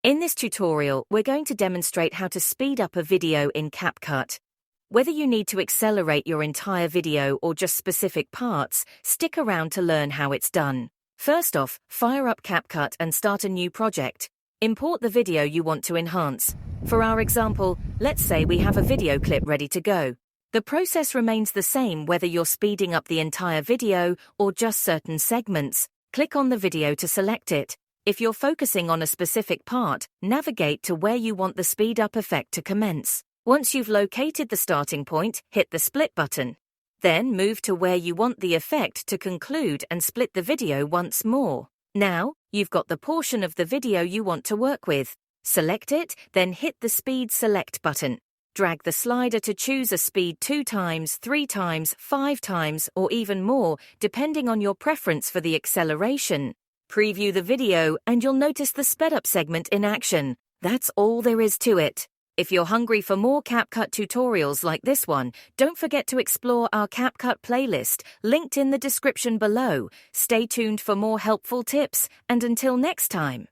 In this tutorial, we're going to demonstrate how to speed up a video in Capcut. Whether you need to accelerate your entire video or just specific parts, stick around to learn how it's done. First off, fire up Capcut and start a new project. Import the video you want to enhance. For our example, let's say we have a video clip ready to go. The process remains the same whether you're speeding up the entire video or just certain segments. Click on the video to select it. If you're focusing on a specific part, navigate to where you want the speed up effect to commence. Once you've located the starting point, hit the split button. Then move to where you want the effect to conclude and split the video once more. Now, you've got the portion of the video you want to work with. Select it, then hit the speed select button. Drag the slider to choose a speed 2 times, 3 times, 5 times, or even more, depending on your preference for the acceleration. Preview the video and you'll notice the sped up segment in action. That's all there is to it. If you're hungry for more Capcut tutorials like this one, don't forget to explore our Capcut playlist, linked in the description below. Stay tuned for more helpful tips, and until next time.